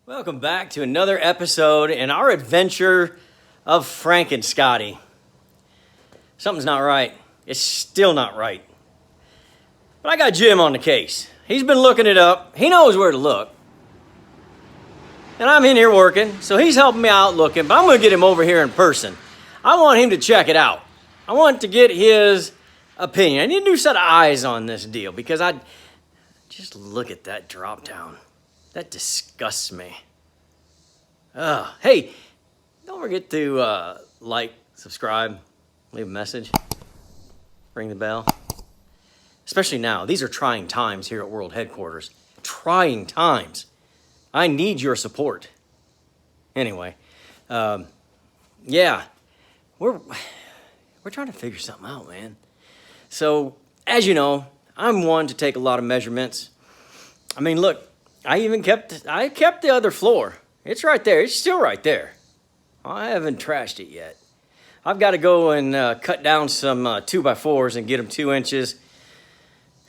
Welcome back to another episode in our adventure of FRANKEN Scotty. Something's not right. It's still not right. But I got Jim on the case. He's been looking it up. He knows where to look. And I'm in here working, so he's helping me out looking, but I'm going to get him over here in person. I want him to check it out. I want to get his opinion. I need a new set of eyes on this deal because I just look at that drop down. That disgusts me. Hey, don't forget to like, subscribe, leave a message, ring the bell. Especially now. These are trying times here at World Headquarters. Trying times. I need your support. Anyway, yeah, we're trying to figure something out, man. So, as you know, I'm one to take a lot of measurements. I mean, look. I kept the other floor. It's right there. It's still right there. I haven't trashed it yet. I've got to go and cut down some 2x4s and get them 2 inches.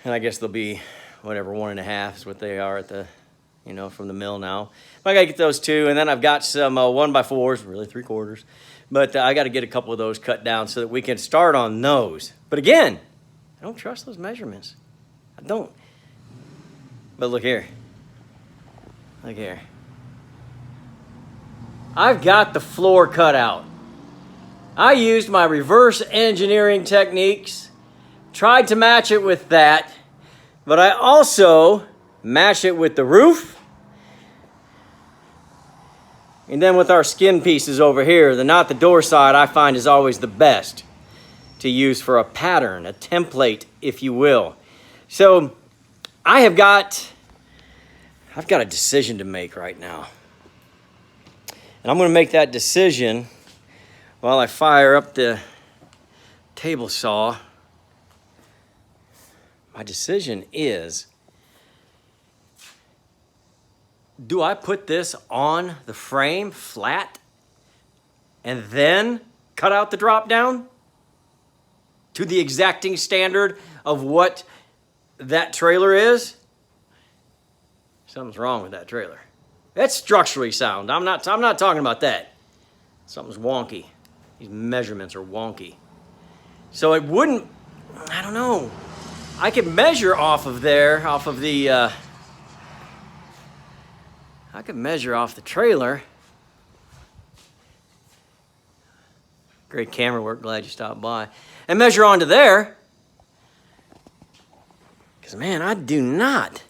And I guess they'll be, whatever, 1.5 is what they are at the, from the mill now. But I got to get those 2. And then I've got some 1x4s, really 3/4. But I got to get a couple of those cut down so that we can start on those. But again, I don't trust those measurements. I don't. But look here. Look here. I've got the floor cut out. I used my reverse engineering techniques, tried to match it with that, but I also matched it with the roof. And then with our skin pieces over here, not the door side I find is always the best to use for a pattern, a template, if you will. So I've got a decision to make right now. And I'm going to make that decision while I fire up the table saw. My decision is, do I put this on the frame flat and then cut out the drop down to the exacting standard of what that trailer is? Something's wrong with that trailer. That's structurally sound. I'm not talking about that. Something's wonky. These measurements are wonky. So it wouldn't, I don't know. I could measure off of there, I could measure off the trailer. Great camera work, glad you stopped by. And measure onto there. Because man, I do not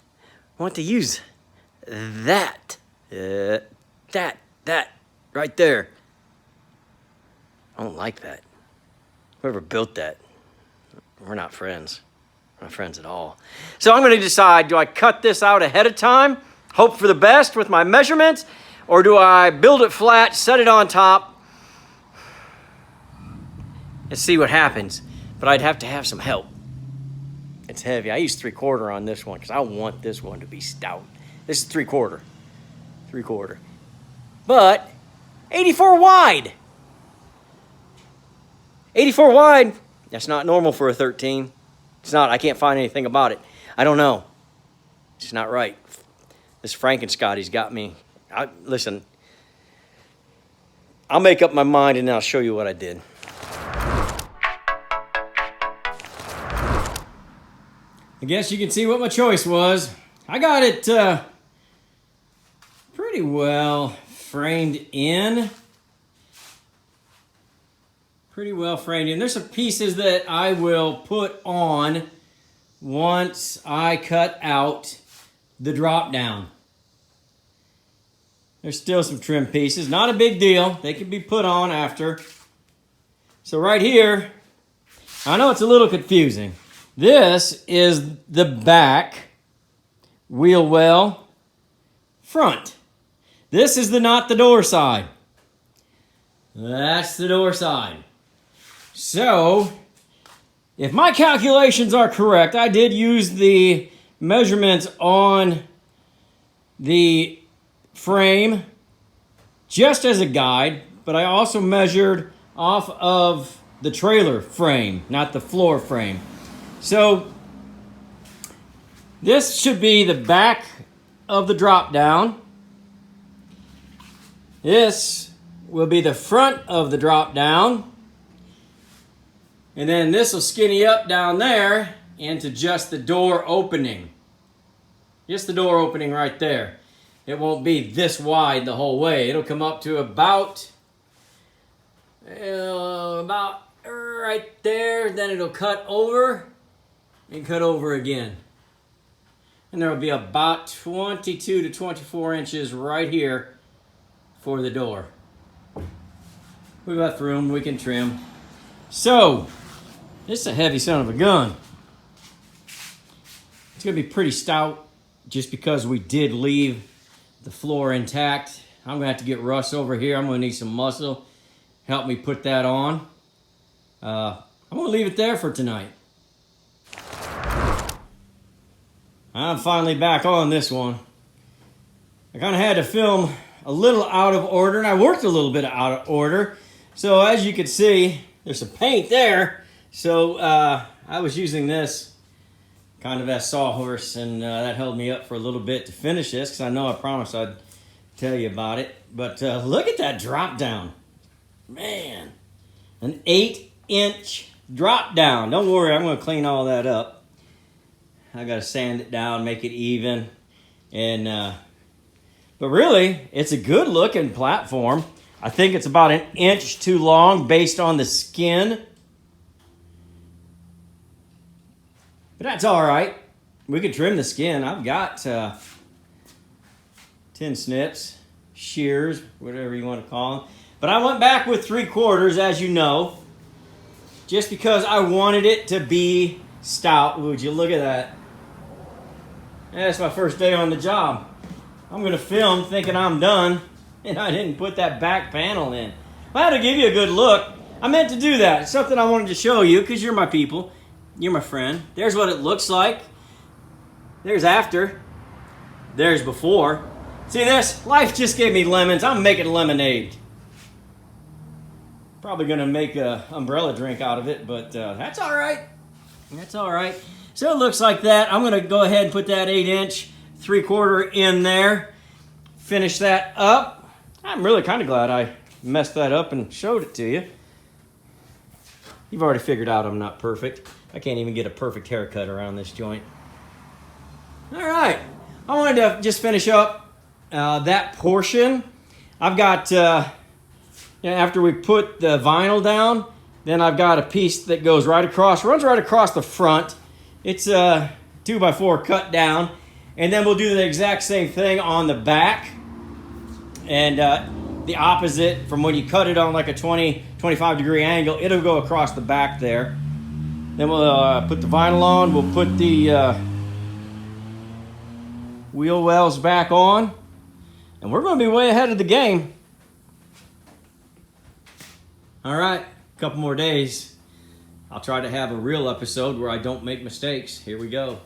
want to use that right there. I don't like that. Whoever built that, we're not friends. We're not friends at all. So I'm going to decide, do I cut this out ahead of time, hope for the best with my measurements, or do I build it flat, set it on top, and see what happens? But I'd have to have some help. It's heavy. I use 3/4 on this one because I want this one to be stout. This is 3/4. 3/4. But 84 wide. 84 wide. That's not normal for a 13. It's not. I can't find anything about it. I don't know. It's not right. This FRANKEN Scotty's got me. Listen. I'll make up my mind and then I'll show you what I did. I guess you can see what my choice was. I got it pretty well framed in. There's some pieces that I will put on once I cut out the drop down. There's still some trim pieces. Not a big deal. They can be put on after. So right here, I know it's a little confusing. This is the back wheel well front. This is not the door side. That's the door side. So, if my calculations are correct, I did use the measurements on the frame just as a guide, but I also measured off of the trailer frame, not the floor frame. So this should be the back of the drop down. This will be the front of the drop down. And then this will skinny up down there into just the door opening. Just the door opening right there. It won't be this wide the whole way. It'll come up to about right there. Then it'll cut over and cut over again. And there will be about 22 to 24 inches right here for the door. We've got room, we can trim. So, this is a heavy son of a gun. It's gonna be pretty stout just because we did leave the floor intact. I'm gonna have to get Russ over here. I'm gonna need some muscle. Help me put that on. I'm gonna leave it there for tonight. I'm finally back on this one. I kind of had to film a little out of order, and I worked a little bit out of order. So as you can see, there's some paint there. So I was using this kind of as sawhorse, and that held me up for a little bit to finish this, because I know I promised I'd tell you about it. But look at that drop down. Man, an 8-inch drop down. Don't worry, I'm going to clean all that up. I got to sand it down, make it even. And but really, it's a good looking platform. I think it's about an inch too long based on the skin. But that's all right. We can trim the skin. I've got 10 snips, shears, whatever you want to call them. But I went back with 3/4, as you know, just because I wanted it to be stout. Would you look at that? That's my first day on the job. I'm going to film thinking I'm done, and I didn't put that back panel in. I had to give you a good look. I meant to do that. It's something I wanted to show you because you're my people. You're my friend. There's what it looks like. There's after. There's before. See this? Life just gave me lemons. I'm making lemonade. Probably going to make an umbrella drink out of it, but that's all right. That's all right. So it looks like that. I'm going to go ahead and put that 8-inch 3/4 in there. Finish that up. I'm really kind of glad I messed that up and showed it to you. You've already figured out I'm not perfect. I can't even get a perfect haircut around this joint. All right. I wanted to just finish up that portion. I've got, after we put the vinyl down, then I've got a piece that goes right across, runs right across the front. It's a 2x4 cut down. And then we'll do the exact same thing on the back. And the opposite from when you cut it on like a 25 degree angle, it'll go across the back there. Then we'll put the vinyl on. We'll put the wheel wells back on. And we're going to be way ahead of the game. All right, a couple more days. I'll try to have a real episode where I don't make mistakes. Here we go.